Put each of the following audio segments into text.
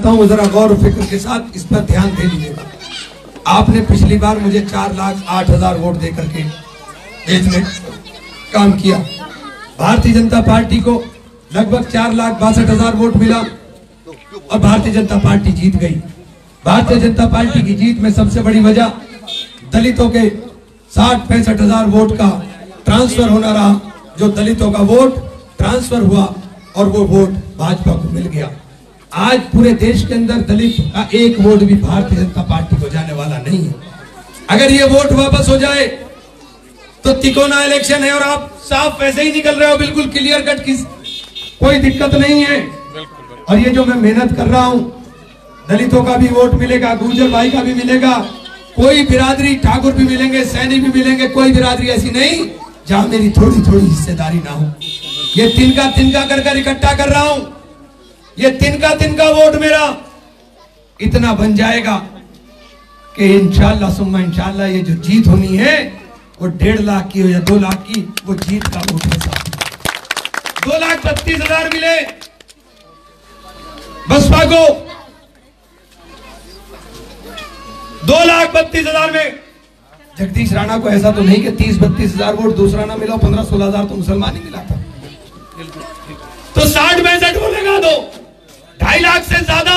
चाहता हूँ जरा गौर फिक्र के साथ इस पर ध्यान दे लीजिएगा। आपने पिछली बार मुझे 4,08,000 वोट देकर के देश में काम किया। भारतीय जनता पार्टी को लगभग 4,62,000 वोट मिला और भारतीय जनता पार्टी जीत गई। भारतीय जनता पार्टी की जीत में सबसे बड़ी वजह दलितों के 60-65,000 वोट का ट्रांसफर होना रहा। जो दलितों का वोट ट्रांसफर हुआ और वो वोट भाजपा को मिल गया। आज पूरे देश के अंदर दलित का एक वोट भी भारतीय जनता पार्टी को जाने वाला नहीं है। अगर ये वोट वापस हो जाए तो तिकोना इलेक्शन है और आप साफ पैसे ही निकल रहे हो, बिल्कुल क्लियर कट, कोई दिक्कत नहीं है। और ये जो मैं मेहनत कर रहा हूं, दलितों का भी वोट मिलेगा, गुर्जर भाई का भी मिलेगा, कोई बिरादरी, ठाकुर भी मिलेंगे, सैनी भी मिलेंगे, कोई बिरादरी ऐसी नहीं जहां मेरी थोड़ी थोड़ी हिस्सेदारी ना हो। ये तिनका कर इकट्ठा कर रहा हूं। ये तिनका वोट मेरा इतना बन जाएगा कि इंशाअल्लाह सुम्मा इंशाअल्लाह ये जो जीत होनी है वो 1.5 लाख की हो या 2 लाख की, वो जीत का वोट है। 2,32,000 मिले बसपा को। 2,32,000 में जगदीश राणा को ऐसा तो नहीं कि 30-32,000 वोट दूसरा ना मिला, 15-16,000 तो मुसलमान ही मिला था। तो 60-62 वो लगा दो। 2.5 लाख से ज्यादा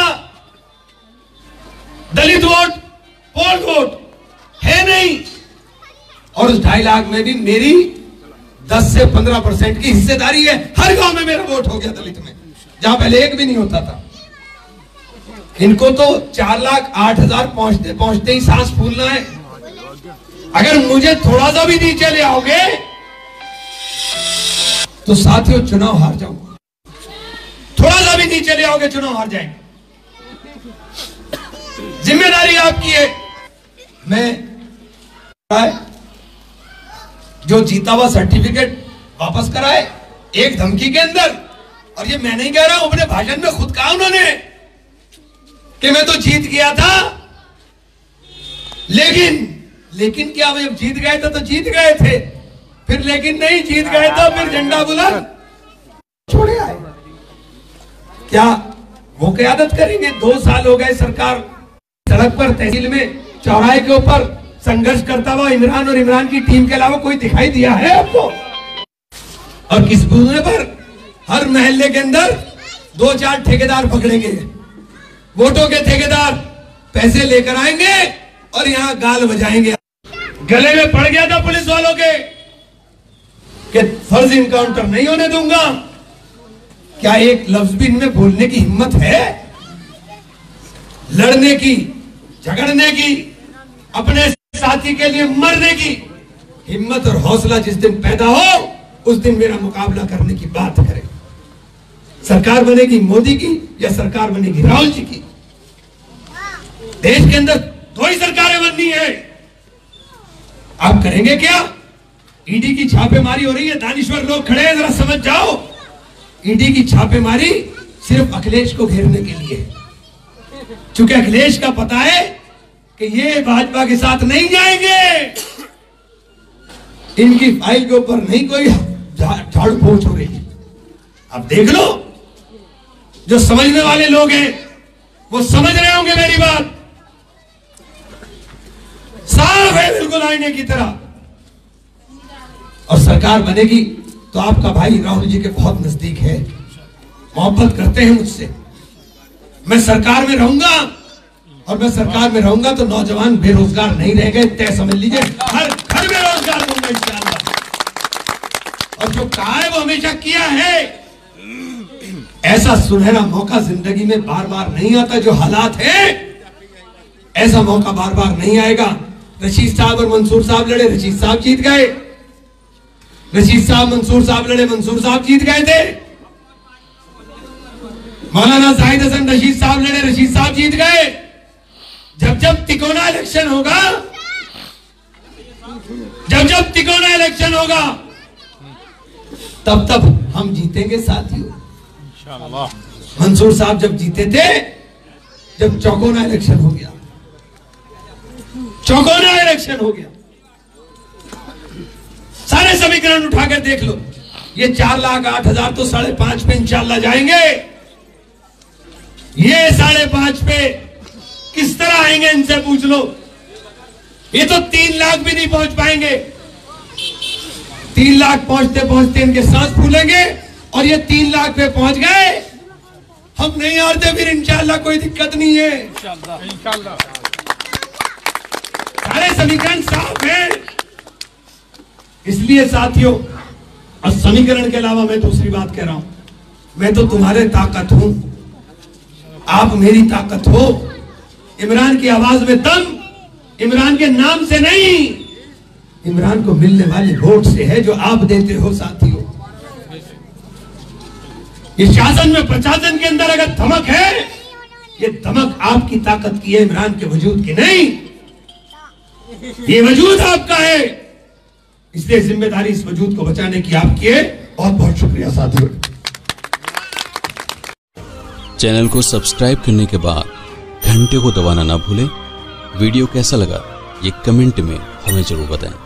दलित वोट, पोल वोट है नहीं। और उस 2.5 लाख में भी मेरी 10 से 15% की हिस्सेदारी है। हर गांव में मेरा वोट हो गया दलित में, जहां पहले एक भी नहीं होता था। इनको तो 4,08,000 पहुंचते ही सांस फूलना है। अगर मुझे थोड़ा सा भी नीचे ले आओगे तो साथियों चुनाव हार जाऊंगा। थोड़ा सा भी नीचे ले आओगे चुनाव हार जाएंगे। जिम्मेदारी आपकी है। मैं जो जीता हुआ सर्टिफिकेट वापस कराए एक धमकी के अंदर। और ये मैं नहीं कह रहा हूं, अपने भाषण में खुद कहा उन्होंने कि मैं तो जीत गया था, लेकिन क्या जब जीत गए थे तो जीत गए थे, फिर लेकिन नहीं जीत गए तो फिर झंडा बुलंद छोड़े आए। क्या वो क़यादत करेंगे? 2 साल हो गए सरकार सड़क पर, तहसील में, चौराहे के ऊपर संघर्ष करता हुआ इमरान और इमरान की टीम के अलावा कोई दिखाई दिया है आपको? और किस बूझने पर हर महल्ले के अंदर 2-4 ठेकेदार पकड़ेंगे, वोटों के ठेकेदार पैसे लेकर आएंगे और यहां गाल बजाएंगे। गले में पड़ गया था पुलिस वालों के कि फर्जी इनकाउंटर नहीं होने दूंगा। क्या एक लफ्ज भी इनमें बोलने की हिम्मत है? लड़ने की, झगड़ने की, अपने साथी के लिए मरने की हिम्मत और हौसला जिस दिन पैदा हो उस दिन मेरा मुकाबला करने की बात करें। सरकार बनेगी मोदी की या सरकार बनेगी राहुल जी की? देश के अंदर 2 ही सरकारें बननी है। आप करेंगे क्या? ईडी की छापेमारी हो रही है, दानिश्वर लोग खड़े हैं, जरा समझ जाओ। ईडी की छापेमारी सिर्फ अखिलेश को घेरने के लिए है। चूंकि अखिलेश का पता है कि ये भाजपा के साथ नहीं जाएंगे, इनकी फाइल के ऊपर नहीं कोई झाड़ू पोंछ हो रही है। अब देख लो, जो समझने वाले लोग हैं वो समझ रहे होंगे मेरी बात। साफ है बिल्कुल आईने की तरह। और सरकार बनेगी तो आपका भाई राहुल जी के बहुत नजदीक है, मोहब्बत करते हैं मुझसे। मैं सरकार में रहूंगा और मैं सरकार में रहूंगा तो नौजवान बेरोजगार नहीं रह गए, तय समझ लीजिए। हर घर में रोजगार दूंगा इंशाअल्लाह। और जो कहा है वो हमेशा किया है। ऐसा सुनहरा मौका जिंदगी में बार बार नहीं आता। जो हालात हैं ऐसा मौका बार बार नहीं आएगा। रशीद साहब और मंसूर साहब लड़े, रशीद साहब जीत गए। रशीद साहब मंसूर साहब लड़े, मंसूर साहब जीत गए थे। मौलाना जाहिद हसन रशीद साहब लड़े, रशीद साहब जीत गए। जब तिकोना इलेक्शन होगा, जब तिकोना इलेक्शन होगा तब हम जीतेंगे साथियों। मंसूर साहब जब जीते थे, जब चौकोना इलेक्शन हो गया, चौकोना इलेक्शन हो गया, सारे समीकरण उठाकर देख लो। ये 4,08,000 तो 5.5 पे इंशाअल्लाह जाएंगे। ये 5.5 पे किस तरह आएंगे इनसे पूछ लो। ये तो 3 लाख भी नहीं पहुंच पाएंगे। 3 लाख पहुंचते पहुंचते इनके सांस फूलेंगे और ये 3 लाख पे पहुंच गए। हम नहीं हारते फिर इंशाल्लाह, कोई दिक्कत नहीं है। इंशाल्लाह सारे समीकरण साफ हैं। इसलिए साथियों, और समीकरण के अलावा मैं दूसरी बात कह रहा हूं, मैं तो तुम्हारे ताकत हूं, आप मेरी ताकत हो। इमरान की आवाज में दम इमरान के नाम से नहीं, इमरान को मिलने वाले वोट से है जो आप देते हो साथियों। ये शासन में प्रशासन के अंदर अगर धमक है, ये धमक आपकी ताकत की है, इमरान के वजूद की नहीं। ये वजूद आपका है, इसलिए जिम्मेदारी इस वजूद को बचाने की आपकी है। बहुत बहुत शुक्रिया साथियों। चैनल को सब्सक्राइब करने के बाद घंटे को दबाना ना भूलें। वीडियो कैसा लगा ये कमेंट में हमें जरूर बताएं।